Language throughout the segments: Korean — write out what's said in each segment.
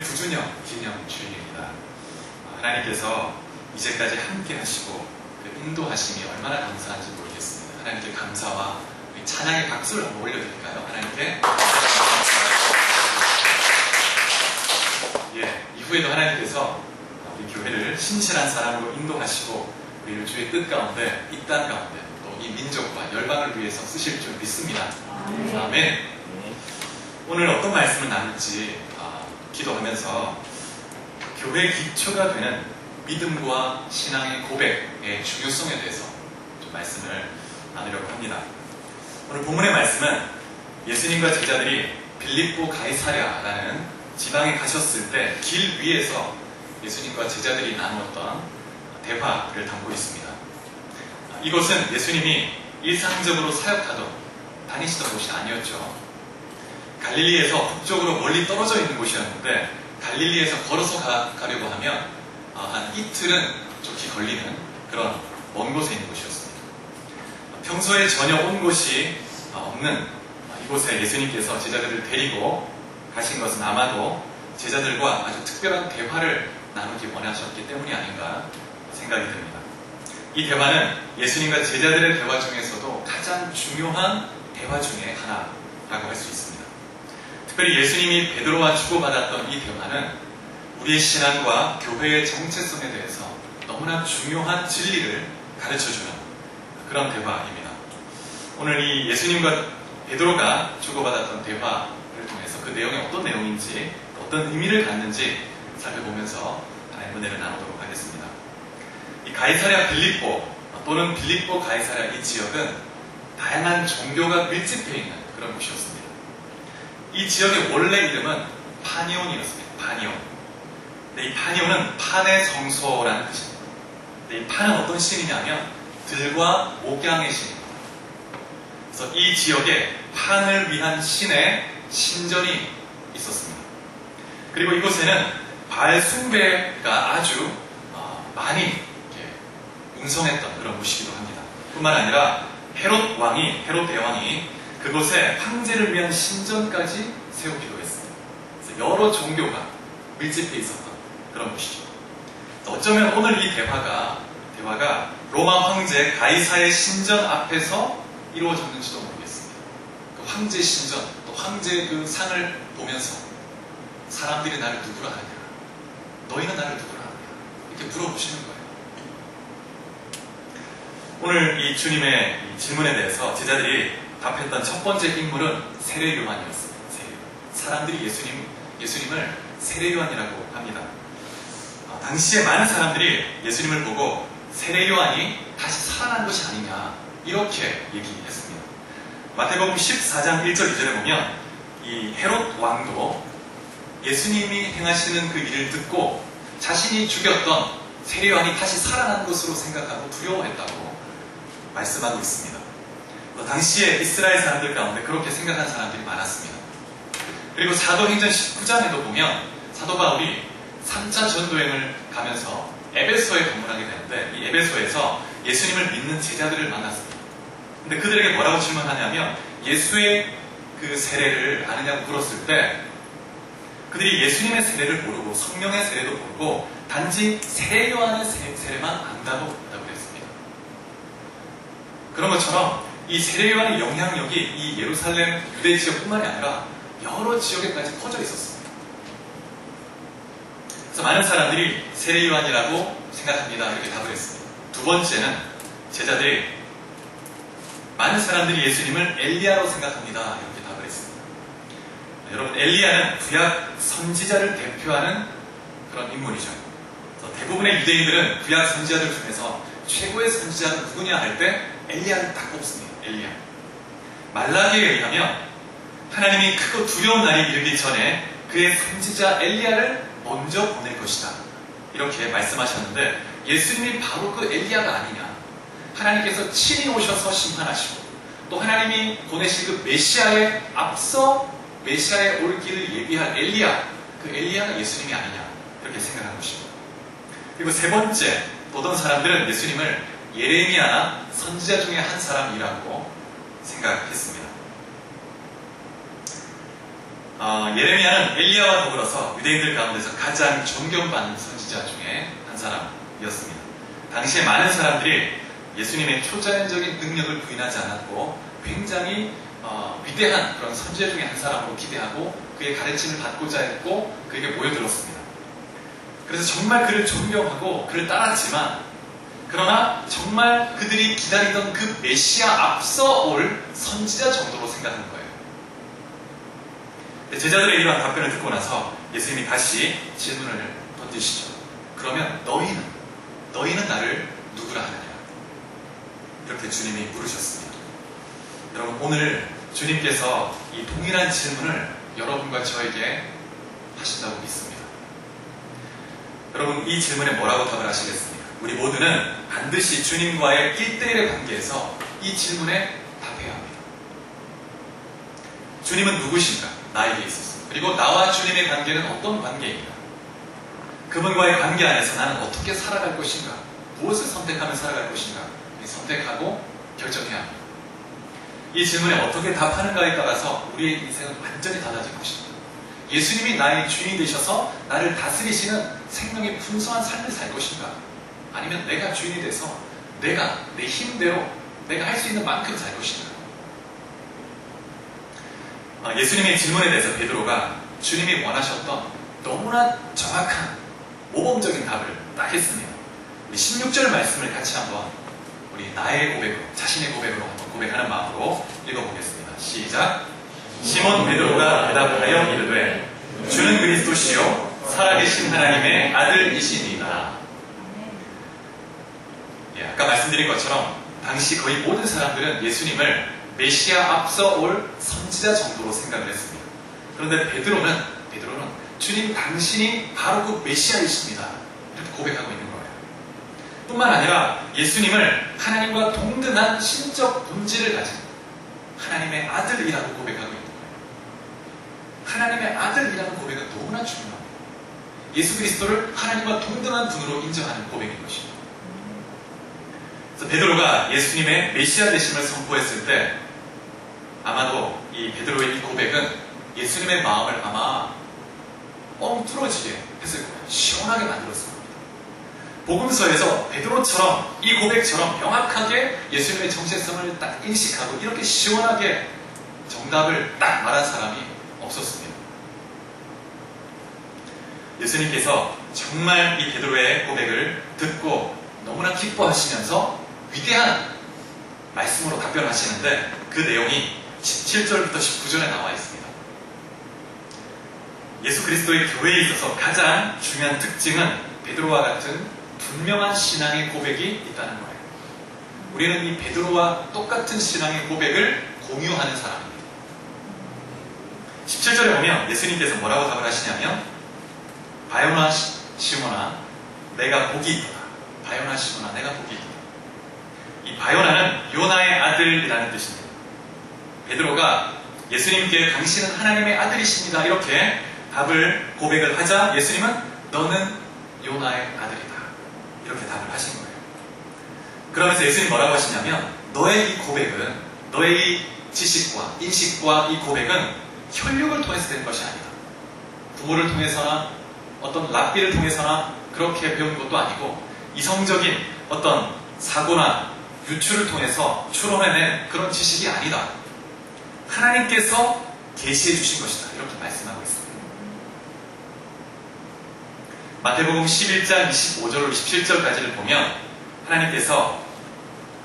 구준영 기념 주일입니다. 하나님께서 이제까지 함께 하시고 그 인도하심이 얼마나 감사한지 모르겠습니다. 하나님께 감사와 찬양의 박수를 한번 올려드릴까요? 하나님께. 이후에도 하나님께서 우리 교회를 신실한 사람으로 인도하시고 우리를 주의 뜻 가운데, 이 땅 가운데 또 이 민족과 열방을 위해서 쓰실 줄 믿습니다. 아멘. 오늘 어떤 말씀을 나눌지 기도하면서 교회의 기초가 되는 믿음과 신앙의 고백의 중요성에 대해서 좀 말씀을 나누려고 합니다. 오늘 본문의 말씀은 예수님과 제자들이 빌립보 가이사랴라는 지방에 가셨을 때 길 위에서 예수님과 제자들이 나누었던 대화를 담고 있습니다. 이곳은 예수님이 일상적으로 사역하던 다니시던 곳이 아니었죠. 갈릴리에서 북쪽으로 멀리 떨어져 있는 곳이었는데 갈릴리에서 걸어서 가려고 하면 한 이틀은 좋게 걸리는 그런 먼 곳에 있는 곳이었습니다. 평소에 전혀 온 곳이 없는 이곳에 예수님께서 제자들을 데리고 가신 것은 아마도 제자들과 아주 특별한 대화를 나누기 원하셨기 때문이 아닌가 생각이 듭니다. 이 대화는 예수님과 제자들의 대화 중에서도 가장 중요한 대화 중에 하나라고 할 수 있습니다. 특별히 예수님이 베드로와 주고받았던 이 대화는 우리의 신앙과 교회의 정체성에 대해서 너무나 중요한 진리를 가르쳐주는 그런 대화입니다. 오늘 이 예수님과 베드로가 주고받았던 대화를 통해서 그 내용이 어떤 내용인지, 어떤 의미를 갖는지 살펴보면서 하나님의 은혜를 나누도록 하겠습니다. 이 가이사랴 빌립보 또는 빌립보 가이사랴 이 지역은 다양한 종교가 밀집해 있는 그런 곳이었습니다. 이 지역의 원래 이름은 파니온이었습니다. 파니온. 근데 이 파니온은 판의 성소라는 뜻입니다. 근데 이 판은 어떤 신이냐면 들과 목양의 신입니다. 그래서 이 지역에 판을 위한 신의 신전이 있었습니다. 그리고 이곳에는 바알 숭배가 아주 많이 웅성했던 그런 곳이기도 합니다. 뿐만 아니라 헤롯 대왕이 그곳에 황제를 위한 신전까지 세우기도 했습니다. 그래서 여러 종교가 밀집해 있었던 그런 곳이죠. 어쩌면 오늘 이 대화가 로마 황제 가이사의 신전 앞에서 이루어졌는지도 모르겠습니다. 그 황제 신전, 또 황제의 그 상을 보면서 사람들이 나를 누구라 하냐, 너희는 나를 누구라 하냐, 이렇게 물어보시는 거예요. 오늘 이 주님의 이 질문에 대해서 제자들이 답했던 첫 번째 인물은 세례 요한이었습니다. 사람들이 예수님을 세례 요한이라고 합니다. 당시에 많은 사람들이 예수님을 보고 세례 요한이 다시 살아난 것이 아니냐 이렇게 얘기했습니다. 마태복음 14장 1절 2절에 보면 이 헤롯 왕도 예수님이 행하시는 그 일을 듣고 자신이 죽였던 세례 요한이 다시 살아난 것으로 생각하고 두려워했다고 말씀하고 있습니다. 당시에 이스라엘 사람들 가운데 그렇게 생각한 사람들이 많았습니다. 그리고 사도행전 19장에도 보면 사도 바울이 3차 전도행을 가면서 에베소에 방문하게 되는데 이 에베소에서 예수님을 믿는 제자들을 만났습니다. 근데 그들에게 뭐라고 질문하냐면 예수의 그 세례를 아느냐고 물었을 때 그들이 예수님의 세례를 모르고 성령의 세례도 모르고 단지 세례 요한의 세례만 안다고 했습니다. 그런 것처럼 이 세례 요한의 영향력이 이 예루살렘 유대 지역뿐만이 아니라 여러 지역에까지 퍼져 있었습니다. 그래서 많은 사람들이 세례 요한이라고 생각합니다. 이렇게 답을 했습니다. 두 번째는 제자들이 많은 사람들이 예수님을 엘리야로 생각합니다. 이렇게 답을 했습니다. 여러분, 엘리야는 구약 선지자를 대표하는 그런 인물이죠. 대부분의 유대인들은 구약 선지자들 중에서 최고의 선지자는 누구냐 할 때 엘리야를 딱 꼽습니다. 엘리야. 말라기에 의하면 하나님이 크고 두려운 날이 이르기 전에 그의 선지자 엘리야를 먼저 보낼 것이다. 이렇게 말씀하셨는데 예수님이 바로 그 엘리야가 아니냐. 하나님께서 친히 오셔서 심판하시고 또 하나님이 보내신 그 메시아에 앞서 메시아의 올 길을 예비할 엘리야, 그 엘리야가 예수님이 아니냐. 이렇게 생각한 것입니다. 그리고 세 번째, 어떤 사람들은 예수님을 예레미야 선지자 중에 한 사람이라고 생각했습니다. 예레미야는 엘리야와 더불어서 유대인들 가운데서 가장 존경받는 선지자 중에 한 사람이었습니다. 당시에 많은 사람들이 예수님의 초자연적인 능력을 부인하지 않았고 굉장히 위대한 그런 선지자 중에 한 사람으로 기대하고 그의 가르침을 받고자 했고 그에게 모여들었습니다. 그래서 정말 그를 존경하고 그를 따랐지만 그러나 정말 그들이 기다리던 그 메시아 앞서 올 선지자 정도로 생각한 거예요. 제자들의 이러한 답변을 듣고 나서 예수님이 다시 질문을 던지시죠. 그러면 너희는 나를 누구라 하느냐? 이렇게 주님이 물으셨습니다. 여러분, 오늘 주님께서 이 동일한 질문을 여러분과 저에게 하신다고 믿습니다. 여러분, 이 질문에 뭐라고 답을 하시겠습니까? 우리 모두는 반드시 주님과의 1대1의 관계에서 이 질문에 답해야 합니다. 주님은 누구신가? 나에게 있었습니다. 그리고 나와 주님의 관계는 어떤 관계인가? 그분과의 관계 안에서 나는 어떻게 살아갈 것인가? 무엇을 선택하면 살아갈 것인가? 선택하고 결정해야 합니다. 이 질문에 어떻게 답하는가에 따라서 우리의 인생은 완전히 달라질 것입니다. 예수님이 나의 주인이 되셔서 나를 다스리시는 생명의 풍성한 삶을 살 것인가? 아니면 내가 주인이 돼서 내가 내 힘대로 내가 할 수 있는 만큼 살 것인가? 예수님의 질문에 대해서 베드로가 주님이 원하셨던 너무나 정확한 모범적인 답을 딱 했습니다. 우리 16절 말씀을 같이 한번 우리 나의 고백으로, 자신의 고백으로 한번 고백하는 마음으로 읽어보겠습니다. 시작. 시몬 베드로가 대답하여 이르되 주는 그리스도시요 살아계신 하나님의 아들이시니이다. 아까 말씀드린 것처럼 당시 거의 모든 사람들은 예수님을 메시아 앞서 올 선지자 정도로 생각을 했습니다. 그런데 베드로는 주님 당신이 바로 그 메시아이십니다. 이렇게 고백하고 있는 거예요. 뿐만 아니라 예수님을 하나님과 동등한 신적 본질을 가진 하나님의 아들이라고 고백하고 있는 거예요. 하나님의 아들이라는 고백은 너무나 중요합니다. 예수 그리스도를 하나님과 동등한 분으로 인정하는 고백인 것입니다. 그래서 베드로가 예수님의 메시아 되심을 선포했을 때 아마도 이 베드로의 이 고백은 예수님의 마음을 아마 뻥뚫어지게 했을 거예요. 시원하게 만들었을 겁니다. 복음서에서 베드로처럼 이 고백처럼 명확하게 예수님의 정체성을 딱 인식하고 이렇게 시원하게 정답을 딱 말한 사람이 없었습니다. 예수님께서 정말 이 베드로의 고백을 듣고 너무나 기뻐하시면서 위대한 말씀으로 답변하시는데 그 내용이 17절부터 19절에 나와 있습니다. 예수 그리스도의 교회에 있어서 가장 중요한 특징은 베드로와 같은 분명한 신앙의 고백이 있다는 거예요. 우리는 이 베드로와 똑같은 신앙의 고백을 공유하는 사람입니다. 17절에 보면 예수님께서 뭐라고 답을 하시냐면 바요나 시몬아 내가 복이 있다. 바요나 시몬아 내가 복이 있다. 이 바요나는 요나의 아들이라는 뜻입니다. 베드로가 예수님께 당신은 하나님의 아들이십니다. 이렇게 답을 고백을 하자 예수님은 너는 요나의 아들이다. 이렇게 답을 하신 거예요. 그러면서 예수님이 뭐라고 하시냐면 너의 이 고백은 너의 이 지식과 인식과 이 고백은 혈육을 통해서 되는 것이 아니다. 부모를 통해서나 어떤 랍비를 통해서나 그렇게 배운 것도 아니고 이성적인 어떤 사고나 유추를 통해서 추론해낸 그런 지식이 아니다. 하나님께서 계시해 주신 것이다. 이렇게 말씀하고 있습니다. 마태복음 11장 25절로 27절까지를 보면 하나님께서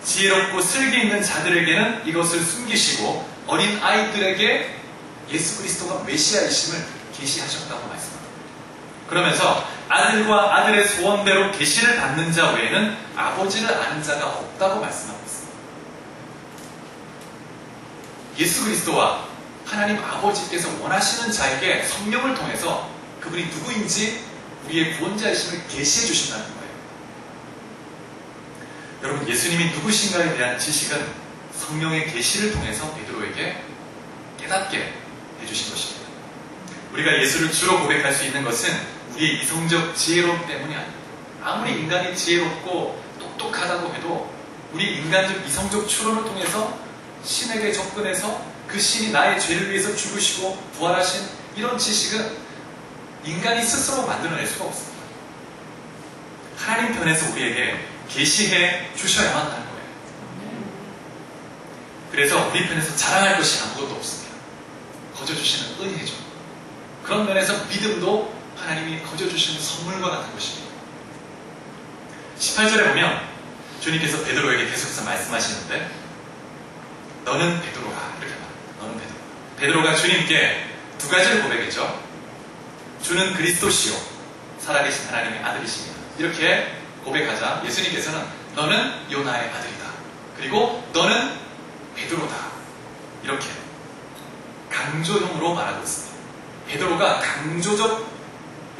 지혜롭고 슬기 있는 자들에게는 이것을 숨기시고 어린 아이들에게 예수 그리스도가 메시아이심을 계시하셨다고 말씀합니다. 그러면서 아들과 아들의 소원대로 계시를 받는 자 외에는 아버지를 아는 자가 없다고 말씀하고 있습니다. 예수 그리스도와 하나님 아버지께서 원하시는 자에게 성령을 통해서 그분이 누구인지 우리의 구원자이심을 계시해 주신다는 거예요. 여러분, 예수님이 누구신가에 대한 지식은 성령의 계시를 통해서 베드로에게 깨닫게 해주신 것입니다. 우리가 예수를 주로 고백할 수 있는 것은 우리의 이성적 지혜로움 때문이 아닙니다. 아무리 인간이 지혜롭고 똑똑하다고 해도 우리 인간적 이성적 추론을 통해서 신에게 접근해서 그 신이 나의 죄를 위해서 죽으시고 부활하신 이런 지식은 인간이 스스로 만들어낼 수가 없습니다. 하나님 편에서 우리에게 계시해 주셔야만 하는 거예요. 그래서 우리 편에서 자랑할 것이 아무것도 없습니다. 거저주시는 은혜죠. 그런 면에서 믿음도 하나님이 거저주시는 선물과 같은 것입니다. 18절에 보면 주님께서 베드로에게 계속해서 말씀하시는데 너는 베드로가 이렇게 말합니다. 너는 베드로. 베드로가 주님께 두 가지를 고백했죠. 주는 그리스도시요 살아계신 하나님의 아들이십니다. 이렇게 고백하자 예수님께서는 너는 요나의 아들이다. 그리고 너는 베드로다. 이렇게 강조형으로 말하고 있습니다. 베드로가 강조적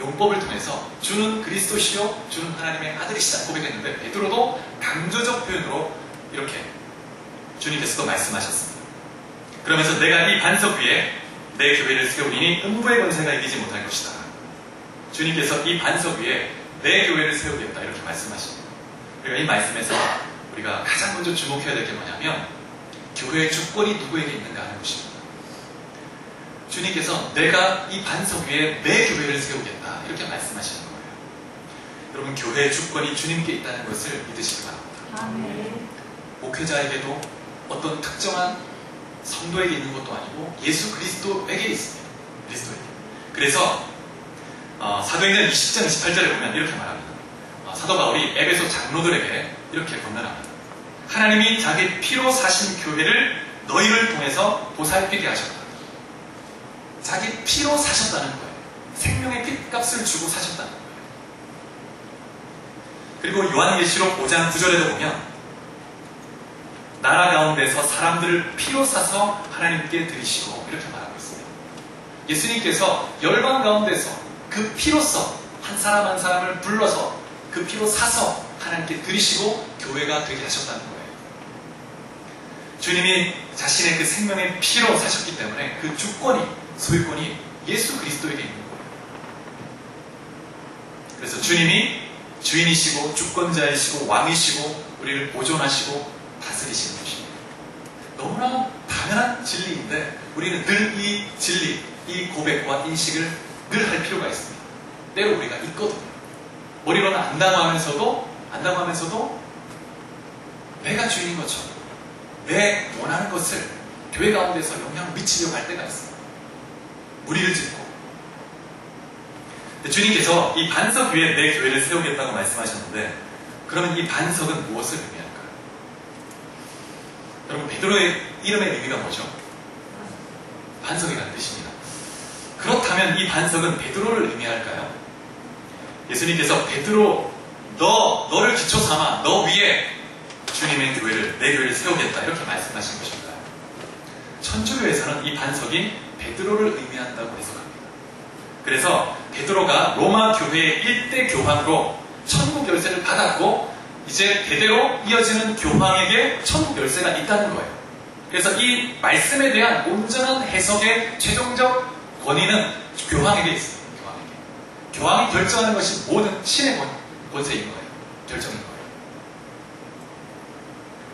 용법을 통해서 주는 그리스도시요 주는 하나님의 아들이시다 고백했는데 베드로도 강조적 표현으로 이렇게 주님께서도 말씀하셨습니다. 그러면서 내가 이 반석 위에 내 교회를 세우리니 음부의 권세가 이기지 못할 것이다. 주님께서 이 반석 위에 내 교회를 세우겠다 이렇게 말씀하십니다. 그러니까 이 말씀에서 우리가 가장 먼저 주목해야 될 게 뭐냐면 교회의 주권이 누구에게 있는가 하는 것입니다. 주님께서 내가 이 반석 위에 내 교회를 세우겠다 이렇게 말씀하시는 거예요. 여러분 교회의 주권이 주님께 있다는 것을 믿으시기 바랍니다. 아멘. 목회자에게도 어떤 특정한 성도에게 있는 것도 아니고 예수 그리스도에게 있습니다. 그리스도에게. 그래서 사도행전 20장 28절에 보면 이렇게 말합니다. 사도 바울이 에베소 장로들에게 이렇게 권면합니다. 하나님이 자기 피로 사신 교회를 너희를 통해서 보살피게 하셨다. 자기 피로 사셨다는 거예요. 생명의 핏값을 주고 사셨다는 거예요. 그리고 요한계시록 5장 9절에도 보면 나라 가운데서 사람들을 피로 사서 하나님께 드리시고 이렇게 말하고 있습니다. 예수님께서 열방 가운데서 그 피로써 한 사람 한 사람을 불러서 그 피로 사서 하나님께 드리시고 교회가 되게 하셨다는 거예요. 주님이 자신의 그 생명의 피로 사셨기 때문에 그 주권이 소유권이 예수 그리스도에게 있는 거예요. 그래서 주님이 주인이시고 주권자이시고 왕이시고 우리를 보존하시고 다스리시는 것입니다. 너무나 당연한 진리인데 우리는 늘 이 진리, 이 고백과 인식을 늘 할 필요가 있습니다. 때로 우리가 있거든요. 머리로는 안당하면서도 내가 주인인 것처럼 내 원하는 것을 교회 가운데서 영향을 미치려고 할 때가 있습니다. 무리를 짓고. 주님께서 이 반석 위에 내 교회를 세우겠다고 말씀하셨는데 그러면 이 반석은 무엇을 의미할까요? 여러분 베드로의 이름의 의미가 뭐죠? 반석이라는 뜻입니다. 그렇다면 이 반석은 베드로를 의미할까요? 예수님께서 베드로 너를 기초 삼아 너 위에 주님의 교회를 내 교회를 세우겠다 이렇게 말씀하신 것인가요? 천주교에서는 이 반석이 베드로를 의미한다고 해석합니다. 그래서 베드로가 로마 교회의 일대 교황으로 천국 열쇠를 받았고 이제 대대로 이어지는 교황에게 천국 열쇠가 있다는 거예요. 그래서 이 말씀에 대한 온전한 해석의 최종적 권위는 교황에게 있습니다. 교황이 결정하는 것이 모든 신의 권세인 거예요. 결정인 거예요.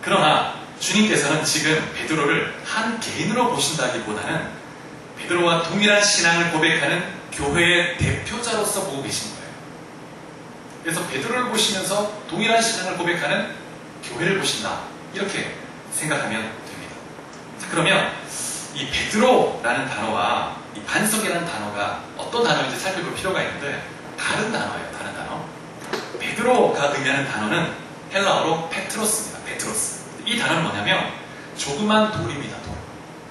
그러나 주님께서는 지금 베드로를 한 개인으로 보신다기보다는 베드로와 동일한 신앙을 고백하는 교회의 대표자로서 보고 계신 거예요. 그래서 베드로를 보시면서 동일한 신앙을 고백하는 교회를 보신다. 이렇게 생각하면 됩니다. 자, 그러면 이 베드로라는 단어와 이 반석이라는 단어가 어떤 단어인지 살펴볼 필요가 있는데 다른 단어예요. 다른 단어. 베드로가 의미하는 단어는 헬라어로 페트로스입니다. 페트로스. 이 단어는 뭐냐면 조그만 돌입니다. 돌.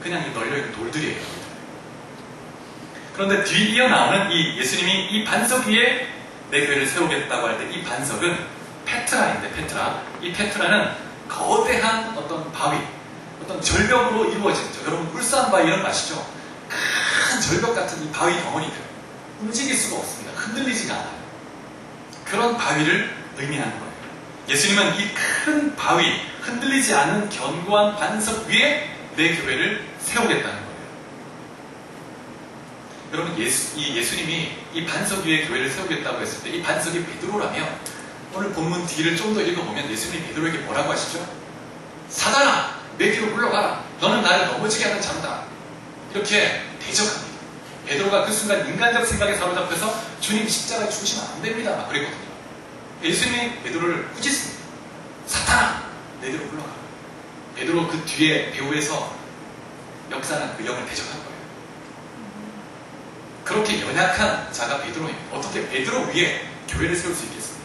그냥 이 널려있는 돌들이에요. 그런데 뒤이어 나오는 이 예수님이 이 반석 위에 내 교회를 세우겠다고 할 때 이 반석은 페트라인데 페트라. 이 페트라는 거대한 어떤 바위, 어떤 절벽으로 이루어진, 여러분 울산바위 이런 거 아시죠? 큰 절벽 같은 이 바위 덩어리들. 움직일 수가 없습니다. 흔들리지가 않아요. 그런 바위를 의미하는 거예요. 예수님은 이 큰 바위, 흔들리지 않는 견고한 반석 위에 내 교회를 세우겠다는 거예요. 여러분 예수님이 이 반석 위에 교회를 세우겠다고 했을 때 이 반석이 베드로라면 오늘 본문 뒤를 좀 더 읽어보면 예수님이 베드로에게 뭐라고 하시죠? 사단아! 내 뒤로 물러가라! 너는 나를 넘어지게 하는 자다. 이렇게 대적합니다. 베드로가 그 순간 인간적 생각에 사로잡혀서 주님 십자가에 죽으시면 안 됩니다. 막 그랬거든요. 예수님이 베드로를 꾸짖습니다. 사탄아! 내 뒤로 물러가. 베드로 그 뒤에 배후에서 역사는 그 영을 대적한 거예요. 그렇게 연약한 자가 베드로입니다. 어떻게 베드로 위에 교회를 세울 수 있겠습니까?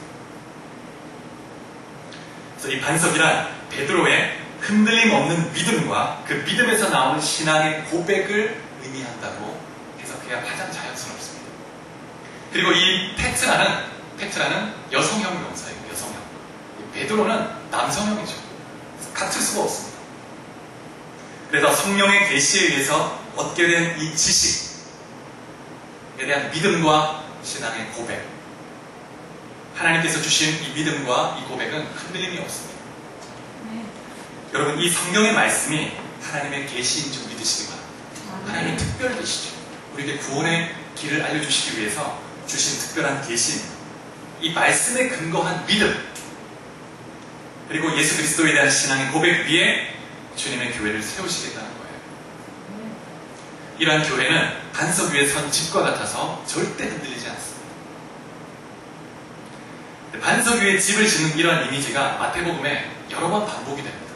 그래서 이 반석이란 베드로의 흔들림 없는 믿음과 그 믿음에서 나오는 신앙의 고백을 의미한다고 해석해야 가장 자연스럽습니다. 그리고 이 페트라는 여성형 명사예요. 여성형. 베드로는 남성형이죠. 같을 수가 없습니다. 그래서 성령의 계시에 의해서 얻게 된 이 지식에 대한 믿음과 신앙의 고백, 하나님께서 주신 이 믿음과 이 고백은 흔들림이 없습니다. 여러분, 이 성경의 말씀이 하나님의 계시인 줄 믿으시기 바랍니다. 하나님의 특별 계시죠. 우리에게 구원의 길을 알려주시기 위해서 주신 특별한 계시입니다. 이 말씀에 근거한 믿음, 그리고 예수 그리스도에 대한 신앙의 고백 위에 주님의 교회를 세우시겠다는 거예요. 이러한 교회는 반석 위에 선 집과 같아서 절대 흔들리지 않습니다. 반석 위에 집을 짓는 이러한 이미지가 마태복음에 여러 번 반복이 됩니다.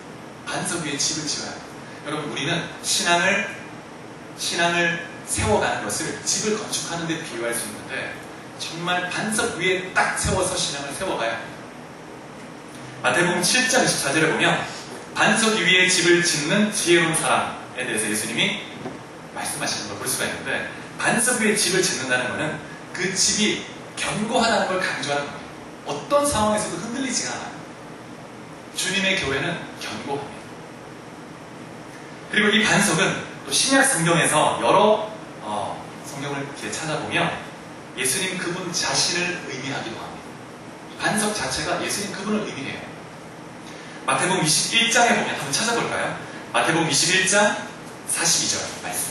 반석 위에 집을 지어야 합니다. 여러분, 우리는 신앙을 세워가는 것을 집을 건축하는 데 비유할 수 있는데 정말 반석 위에 딱 세워서 신앙을 세워가야 합니다. 마태복음 7장 24절에 보면 반석 위에 집을 짓는 지혜로운 사람에 대해서 예수님이 말씀하시는 걸 볼 수가 있는데, 반석 위에 집을 짓는다는 것은 그 집이 견고하다는 걸 강조하는 겁니다. 어떤 상황에서도 흔들리지가 않아요. 주님의 교회는 견고합니다. 그리고 이 반석은 또 신약 성경에서 여러 성경을 이렇게 찾아보면 예수님 그분 자신을 의미하기도 합니다. 이 반석 자체가 예수님 그분을 의미해요. 마태복음 21장에 보면 한번 찾아볼까요? 마태복음 21장 42절 말씀.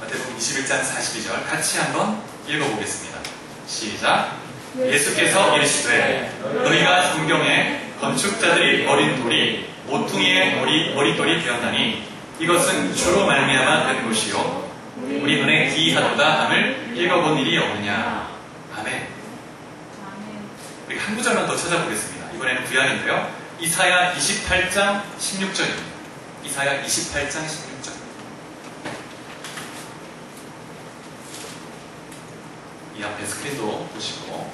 마태복음 21장 42절 같이 한번 읽어보겠습니다. 시작. 예수께서 이르시되 너희가 성경에 건축자들이 버린 돌이 모퉁이의 머릿돌이 되었나니 이것은 주로 말미암아 된 것이요 우리 눈에 기이하도다 함을 읽어본 일이 없느냐. 아멘. 우리 한 구절만 더 찾아보겠습니다. 이번에는 구약인데요. 이사야 28장 16절입니다. 이사야 28장 16절. 이 앞에 스크린도 보시고,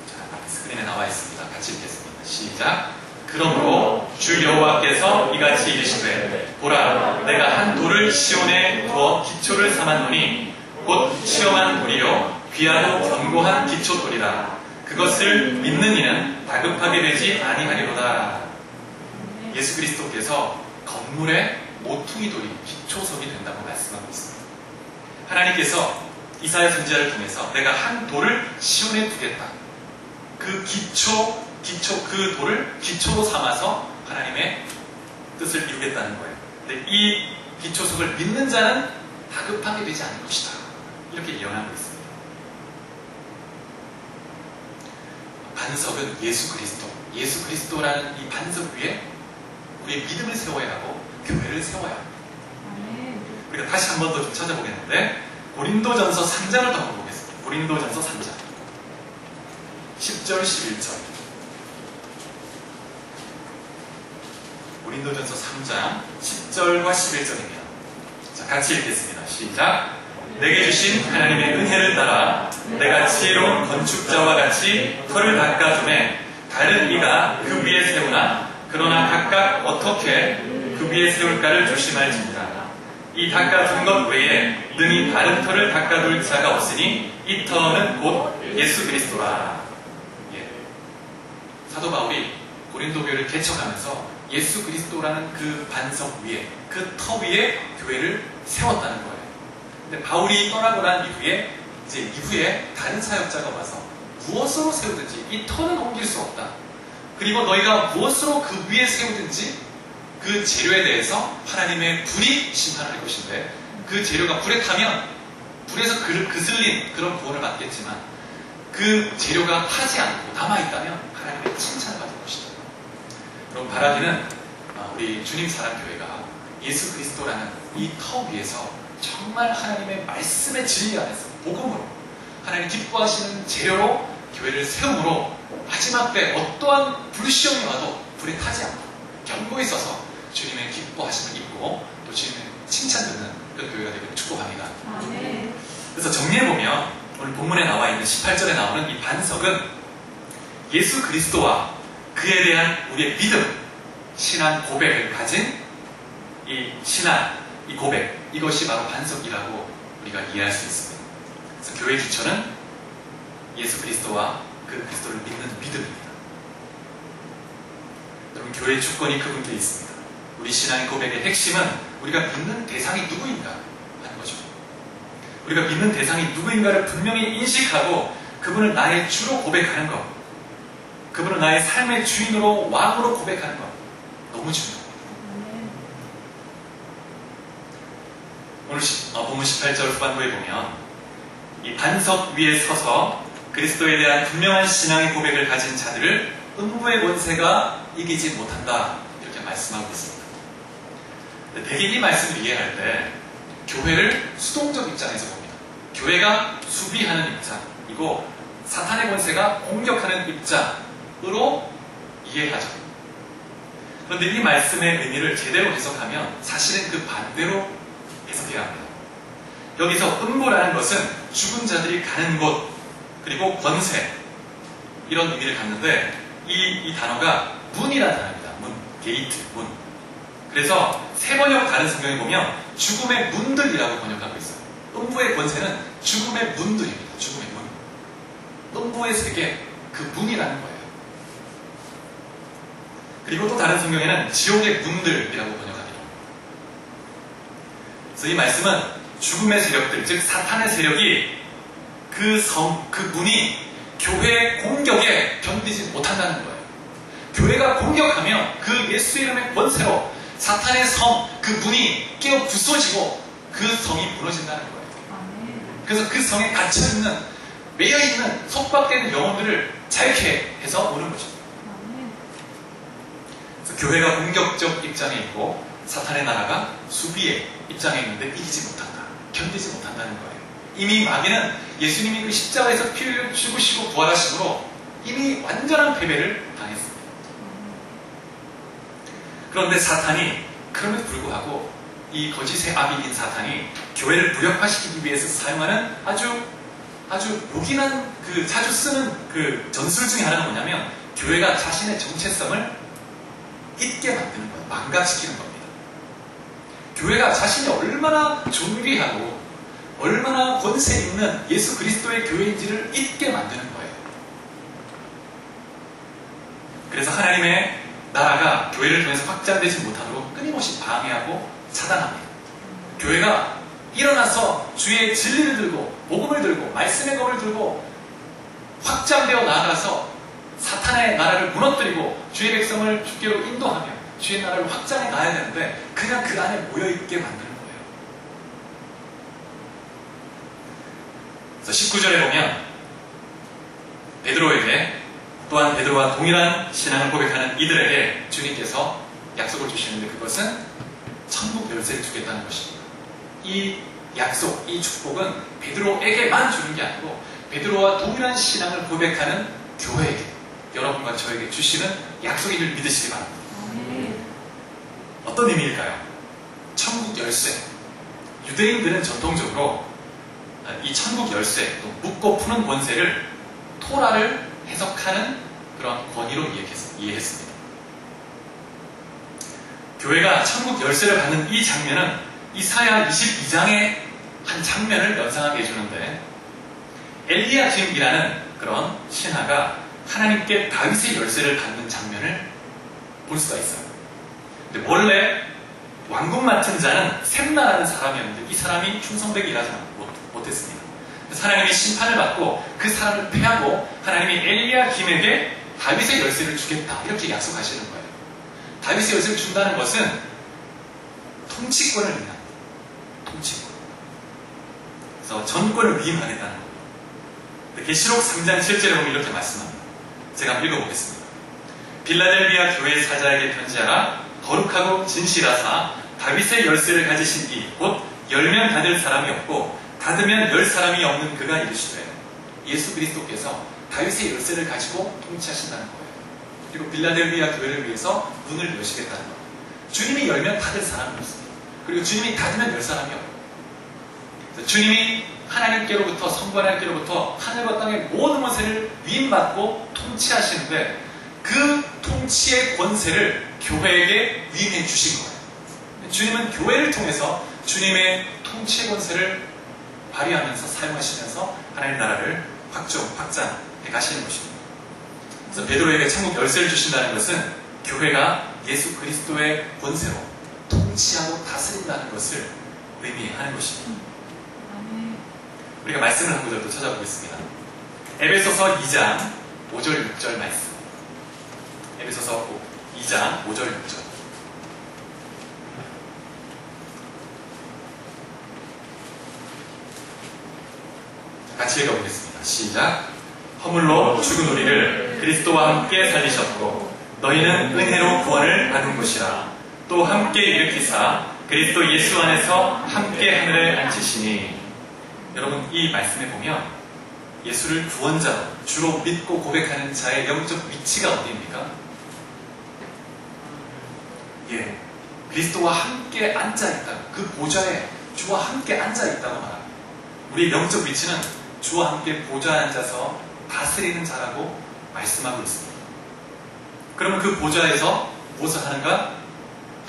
자, 스크린에 나와 있습니다. 같이 읽겠습니다. 시작. 그러므로 주 여호와께서 이같이 이르시되 보라, 내가 한 돌을 시온에 두어 기초를 삼았노니 곧 시험한 돌이요 귀하고 견고한 기초돌이라. 그것을 믿는 이는 다급하게 되지 아니하리로다. 예수 그리스도께서 건물의 모퉁이 돌이 기초석이 된다고 말씀하고 있습니다. 하나님께서 이사야 선지자를 통해서 내가 한 돌을 시온에 두겠다. 그 그 돌을 기초로 삼아서 하나님의 뜻을 이루겠다는 거예요. 근데 이 기초석을 믿는 자는 다급하게 되지 않을 것이다. 이렇게 예언하고 있습니다. 반석은 예수 그리스도라는 이 반석 위에 우리의 믿음을 세워야 하고 교회를 세워야 합니다. 우리가 다시 한 번 더 좀 찾아보겠는데 고린도전서 3장을 더 한번 보겠습니다. 고린도전서 3장 10절 11절. 고린도전서 3장 10절과 11절입니다. 자, 같이 읽겠습니다. 시작. 내게 주신 하나님의 은혜를 따라 내가 지혜로운 건축자와 같이 터를 닦아주매 다른 이가 그 위에 세우나 그러나 각각 어떻게 그 위에 세울까를 조심할지니라. 이 닦아준 것 외에 능히 다른 터를 닦아둘 자가 없으니 이 터는 곧 예수 그리스도라. 예. 사도 바울이 고린도 교회를 개척하면서 예수 그리스도라는 그 반석 위에, 그 터 위에 교회를 세웠다는 거예요. 근데 바울이 떠나고 난 이후에 다른 사역자가 와서 무엇으로 세우든지 이 터는 옮길 수 없다. 그리고 너희가 무엇으로 그 위에 세우든지 그 재료에 대해서 하나님의 불이 심판할 것인데, 그 재료가 불에 타면 불에서 그슬린 그런 구원을 받겠지만 그 재료가 타지 않고 남아있다면 하나님의 칭찬을 받을 것이다. 그럼 바라기는 우리 주님 사랑교회가 예수 그리스도라는 이 터 위에서 정말 하나님의 말씀의 진리 안에서 복음으로 하나님 기뻐하시는 재료로 교회를 세움으로 마지막 때 어떠한 불시험이 와도 불에 타지 않고 견고히 서서 주님의 기뻐하심을 입고 또 주님의 칭찬 듣는 그런 교회가 되기를 축복합니다. 그래서 정리해보면 오늘 본문에 나와 있는 18절에 나오는 이 반석은 예수 그리스도와 그에 대한 우리의 믿음, 신앙 고백을 가진 이 신앙, 이 고백, 이것이 바로 반석이라고 우리가 이해할 수 있습니다. 그래서 교회의 기초는 예수 그리스도와 그 그리스도를 믿는 믿음입니다. 여러분, 교회의 주권이 그분께 있습니다. 우리 신앙의 고백의 핵심은 우리가 믿는 대상이 누구인가 하는 거죠. 우리가 믿는 대상이 누구인가를 분명히 인식하고 그분을 나의 주로 고백하는 것, 그분을 나의 삶의 주인으로 왕으로 고백하는 것, 너무 중요합니다. 오늘 본문 18절 후반부에 보면 이 반석 위에 서서 그리스도에 대한 분명한 신앙의 고백을 가진 자들을 음부의 권세가 이기지 못한다, 이렇게 말씀하고 있습니다. 대개 이 말씀을 이해할 때 교회를 수동적 입장에서 봅니다. 교회가 수비하는 입장이고 사탄의 권세가 공격하는 입장으로 이해하죠. 그런데 이 말씀의 의미를 제대로 해석하면 사실은 그 반대로 해석해야 합니다. 여기서 음부라는 것은 죽은 자들이 가는 곳, 그리고 권세, 이런 의미를 갖는데 이 단어가 문이라는 단어입니다. 문, 게이트, 문. 그래서 세 번역 다른 성경에 보면 죽음의 문들이라고 번역하고 있어요. 음부의 권세는 죽음의 문들입니다. 죽음의 문. 음부의 세계, 그 문이라는 거예요. 그리고 또 다른 성경에는 지옥의 문들이라고 번역하기도 합니다. 그래서 이 말씀은 죽음의 세력들, 즉 사탄의 세력이 그 문이 교회의 공격에 견디지 못한다는 거예요. 교회가 공격하면 그 예수 이름의 권세로 사탄의 성, 그 문이 깨어 부서지고 그 성이 무너진다는 거예요. 그래서 그 성에 갇혀있는, 매여있는, 속박되는 영혼들을 자유케 해서 오는 거죠. 그래서 교회가 공격적 입장에 있고 사탄의 나라가 수비의 입장에 있는데 이기지 못한다, 견디지 못한다는 거예요. 이미 마귀는 예수님이 그 십자가에서 피 흘려 죽으시고 부활하심으로 이미 완전한 패배를 당했습니다. 그런데 사탄이 그럼에도 불구하고 이 거짓의 아비인 사탄이 교회를 무력화시키기 위해서 사용하는 아주 요긴한 자주 쓰는 그 전술 중에 하나가 뭐냐면 교회가 자신의 정체성을 잊게 만드는 거예요. 망가시키는 겁니다. 교회가 자신이 얼마나 존귀하고 얼마나 권세 있는 예수 그리스도의 교회인지를 잊게 만드는 거예요. 그래서 하나님의 나라가 교회를 통해서 확장되지 못하도록 끊임없이 방해하고 차단합니다. 교회가 일어나서 주의 진리를 들고 복음을 들고 말씀의 검을 들고 확장되어 나아가서 사탄의 나라를 무너뜨리고 주의 백성을 주께로 인도하며 주의 나라를 확장해 나가야 되는데 그냥 그 안에 모여있게 만드는 거예요. 그래서 19절에 보면 베드로에게 또한 베드로와 동일한 신앙을 고백하는 이들에게 주님께서 약속을 주시는데 그것은 천국 열쇠를 주겠다는 것입니다. 이 약속, 이 축복은 베드로에게만 주는 게 아니고 베드로와 동일한 신앙을 고백하는 교회에게, 여러분과 저에게 주시는 약속인 줄 믿으시기 바랍니다. 어떤 의미일까요? 천국 열쇠. 유대인들은 전통적으로 이 천국 열쇠, 또 묻고 푸는 권세를 토라를 해석하는 그런 권위로 이해했습니다. 교회가 천국 열쇠를 받는 이 장면은 이사야 22장의 한 장면을 연상하게 해주는데 엘리야김이라는 그런 신하가 하나님께 다윗의 열쇠를 받는 장면을 볼 수가 있어요. 근데 원래 왕궁 맡은 자는 셈나라는 사람이었는데 이 사람이 충성되게 일하지 못했습니다. 그래서 하나님이 심판을 받고 그 사람을 패하고 하나님이 엘리야김에게 다윗의 열쇠를 주겠다 이렇게 약속하시는 거예요. 다윗의 열쇠를 준다는 것은 통치권을 의미합니다. 통치권. 그래서 전권을 위임하겠다는 거예요. 계시록 3장 7절에 보면 이렇게 말씀합니다. 제가 한번 읽어보겠습니다. 빌라델비아 교회 사자에게 편지하라. 거룩하고 진실하사 다윗의 열쇠를 가지신 이 곧 열면 닫을 사람이 없고 닫으면 열 사람이 없는 그가 이르시되 예수 그리스도께서 다윗의 열쇠를 가지고 통치하신다는 거예요. 그리고 빌라델비아 교회를 위해서 문을 여시겠다는 거예요. 주님이 열면 닫을 사람이 없습니다. 그리고 주님이 닫으면 열 사람이 없고 주님이 하나님께로부터 성부 하나님께로부터 하늘과 땅의 모든 권세를 위임받고 통치하시는데 그 통치의 권세를 교회에게 위임해 주신 거예요. 주님은 교회를 통해서 주님의 통치의 권세를 발휘하면서 사용하시면서 하나님 나라를 확장해 가시는 것입니다. 그래서 베드로에게 천국 열쇠를 주신다는 것은 교회가 예수 그리스도의 권세로 통치하고 다스린다는 것을 의미하는 것입니다. 우리가 말씀을 한 구절 또 찾아보겠습니다. 에베소서 2장 5절 6절 말씀. 에베소서 2장 5절 6절. 같이 읽어보겠습니다. 시작. 허물로 죽은 우리를 그리스도와 함께 살리셨고 너희는 은혜로 구원을 받은 것이라. 또 함께 일으키사 그리스도 예수 안에서 함께 하늘에 앉히시니. 여러분 이 말씀에 보면 예수를 구원자로 주로 믿고 고백하는 자의 영적 위치가 어디입니까? 예, 그리스도와 함께 앉아있다. 그 보좌에 주와 함께 앉아있다고 말합니다. 우리의 영적 위치는 주와 함께 보좌에 앉아서 다스리는 자라고 말씀하고 있습니다. 그러면 그 보좌에서 무엇을 하는가?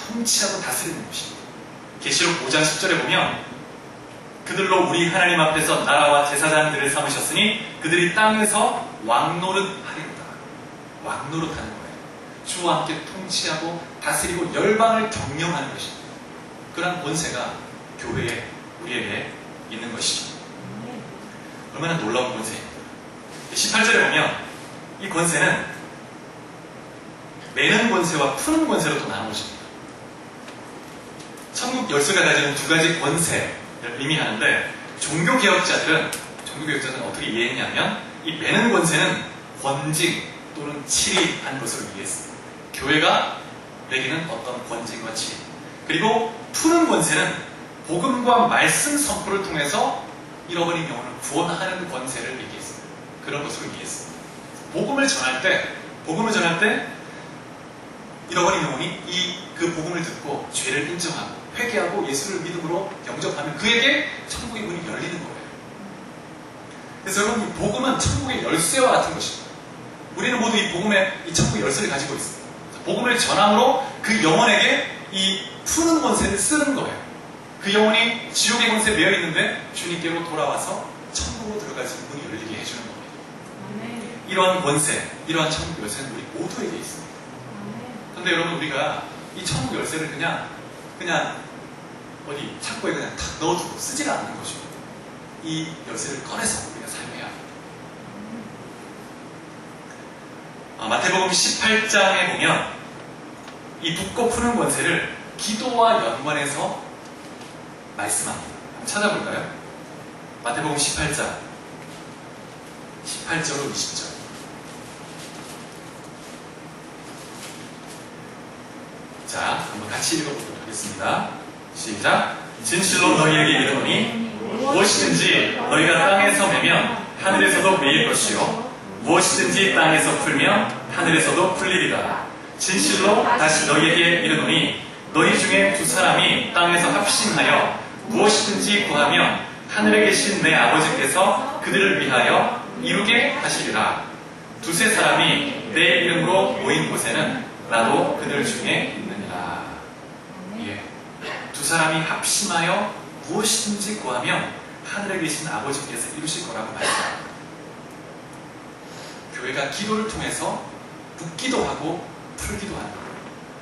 통치하고 다스리는 것입니다. 계시록 5장 10절에 보면 그들로 우리 하나님 앞에서 나라와 제사장들을 삼으셨으니 그들이 땅에서 왕노릇 하리로다. 왕노릇 하는 거예요. 주와 함께 통치하고 다스리고 열방을 경영하는 것입니다. 그러한 권세가 교회에 우리에게 있는 것이죠. 얼마나 놀라운 권세입니다. 18절에 보면 이 권세는 매는 권세와 푸는 권세로 또 나누어집니다. 천국 열쇠가 가지는 두 가지 권세를 의미하는데 종교개혁자들은 어떻게 이해했냐면 이 매는 권세는 권징 또는 치리한 것을 의미했습니다. 교회가 매기는 어떤 권징과 치리. 그리고 푸는 권세는 복음과 말씀 선포를 통해서 잃어버린 영혼을 구원하는 권세를 얘기했습니다. 그런 것으로 이해했습니다. 복음을 전할 때 잃어버린 영혼이 그 복음을 듣고 죄를 인정하고 회개하고 예수를 믿음으로 영접하면 그에게 천국의 문이 열리는 거예요. 그래서 여러분 이 복음은 천국의 열쇠와 같은 것입니다. 우리는 모두 이 복음의 이 천국의 열쇠를 가지고 있습니다. 복음을 전함으로 그 영혼에게 이 푸는 권세를 쓰는 거예요. 그 영혼이 지옥의 권세에 매여 있는데 주님께로 돌아와서 천국으로 들어갈 수 있는 문이 열리게 해주는 겁니다. 이러한 권세, 이러한 천국 열쇠는 우리 모두에게 있습니다. 그런데 여러분 우리가 이 천국 열쇠를 그냥 어디 창고에 그냥 탁 넣어두고 쓰질 않는 것이고 이 열쇠를 꺼내서 우리가 사용해야 합니다. 마태복음 18장에 보면 이 붙고 푸는 권세를 기도와 연관해서 말씀합니다. 한번 찾아볼까요? 마태복음 18장 18절로 20절. 자, 한번 같이 읽어보도록 하겠습니다. 시작. 진실로 너희에게 이르노니 무엇이든지 너희가 땅에서 매면 하늘에서도 매일 것이요 무엇이든지 땅에서 풀면 하늘에서도 풀리리라. 진실로 다시 너희에게 이르노니 너희 중에 두 사람이 땅에서 합심하여 무엇이든지 구하면 하늘에 계신 내 아버지께서 그들을 위하여 이루게 하시리라. 두세 사람이 내 이름으로 모인 곳에는 나도 그들 중에 있느니라. 예. 두 사람이 합심하여 무엇이든지 구하면 하늘에 계신 아버지께서 이루실 거라고 말씀합니다. 교회가 기도를 통해서 붙기도 하고 풀기도 하는 거예요.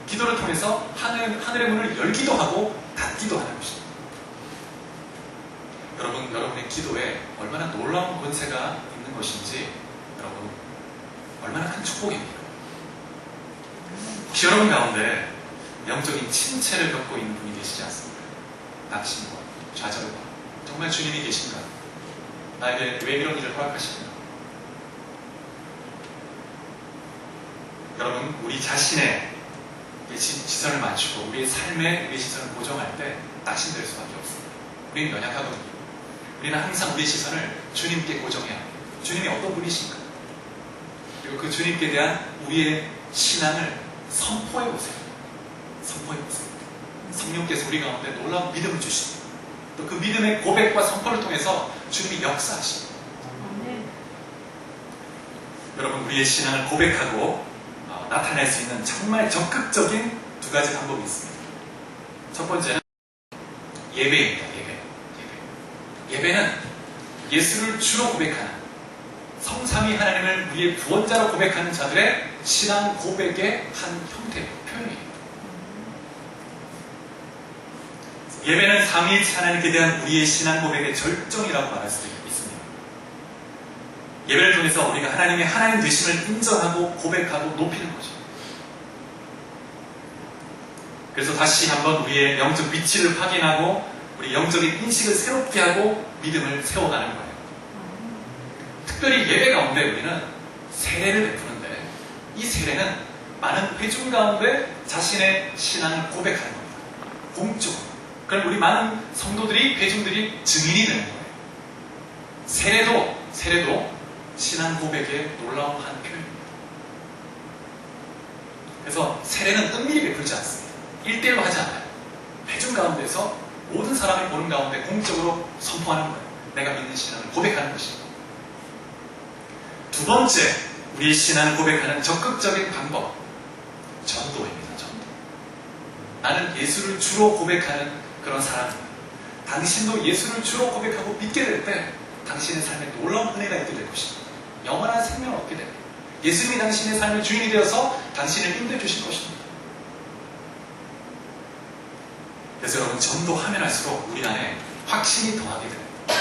기도를 통해서 하늘의 문을 열기도 하고 닫기도 하는 것입니다. 여러분의 기도에 얼마나 놀라운 권세가 있는 것인지 여러분 얼마나 큰 축복입니다. 혹시 여러분 가운데 영적인 침체를 겪고 있는 분이 계시지 않습니까? 낙심과 좌절과 정말 주님이 계신가? 나에게 왜 이런 일을 허락하시는가? 여러분 우리 자신의 우리의 시선을 맞추고 우리의 삶에 우리의 시선을 고정할 때 낙심될 수밖에 없습니다. 우리는 연약하거든요. 우리는 항상 우리의 시선을 주님께 고정해야 합니다. 주님이 어떤 분이신가? 그리고 그 주님께 대한 우리의 신앙을 선포해 보세요. 선포해 보세요. 성령께서 우리 가운데 놀라운 믿음을 주십니다. 또 그 믿음의 고백과 선포를 통해서 주님이 역사하십니다. 여러분, 우리의 신앙을 고백하고 나타낼 수 있는 정말 적극적인 두 가지 방법이 있습니다. 첫 번째는 예배입니다. 예배는 예수를 주로 고백하는, 성삼위 하나님을 우리의 구원자로 고백하는 자들의 신앙 고백의 한 형태, 표현이에요. 예배는 삼위일체 하나님께 대한 우리의 신앙 고백의 절정이라고 말할 수 있습니다. 예배를 통해서 우리가 하나님의 하나님 되심을 인정하고 고백하고 높이는 거죠. 그래서 다시 한번 우리의 영적 위치를 확인하고 우리 영적인 인식을 새롭게 하고 믿음을 세워가는 거예요. 특별히 예배 가운데 우리는 세례를 베푸는데, 이 세례는 많은 회중 가운데 자신의 신앙을 고백하는 겁니다. 공적으로. 그럼 우리 많은 성도들이, 회중들이 증인이 되는 거예요. 세례도 신앙 고백의 놀라운 한 표현입니다. 그래서 세례는 은밀히 베풀지 않습니다. 1대1로 하지 않아요. 회중 가운데서 모든 사람이 보는 가운데 공적으로 선포하는 거예요. 내가 믿는 신앙을 고백하는 것입니다. 두 번째, 우리의 신앙을 고백하는 적극적인 방법, 전도입니다. 전도. 나는 예수를 주로 고백하는 그런 사람입니다. 당신도 예수를 주로 고백하고 믿게 될 때 당신의 삶에 놀라운 은혜가 있게 될 것입니다. 영원한 생명을 얻게 됩니다. 예수님이 당신의 삶의 주인이 되어서 당신을 인도해 주실 것입니다. 그래서 여러분, 전도하면 할수록 우리 안에 확신이 더하게 됩니다.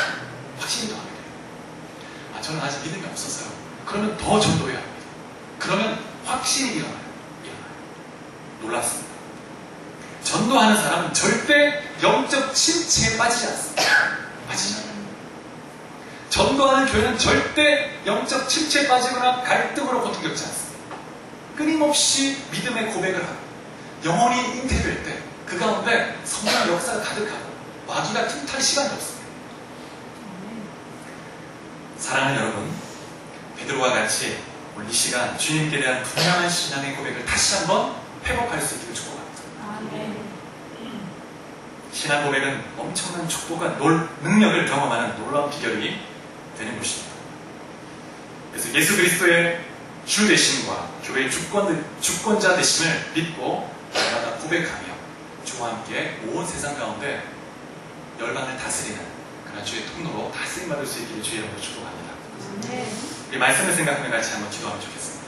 확신이 더하게 됩니다. 저는 아직 믿음이 없었어요. 그러면 더 전도해야 합니다. 그러면 확신이 일어나요. 놀랍습니다. 전도하는 사람은 절대 영적 침체에 빠지지 않습니다. 빠지지 않아요. 전도하는 교회는 절대 영적 침체에 빠지거나 갈등으로 고통 겪지 않습니다. 끊임없이 믿음의 고백을 하고 영혼이 잉태될 때 그 가운데 성령의 역사가 가득하고 마귀가 틈탈 시간이 없습니다. 사랑하는 여러분, 베드로와 같이 오늘 이 시간 주님께 대한 분명한 신앙의 고백을 다시 한번 회복할 수 있기를 축복합니다. 신앙 고백은 엄청난 축복과 능력을 경험하는 놀라운 비결이 되는 것입니다. 그래서 예수 그리스도의 주 되심과 교회의 주권자 되심을 믿고 날마다 고백하며 주와 함께 온 세상 가운데 열방을 다스리는 그런 주의 통로로 다스림 받을 수 있기를 주의 이름으로 축복합니다. 이 말씀을 생각하며 같이 한번 기도하면 좋겠습니다.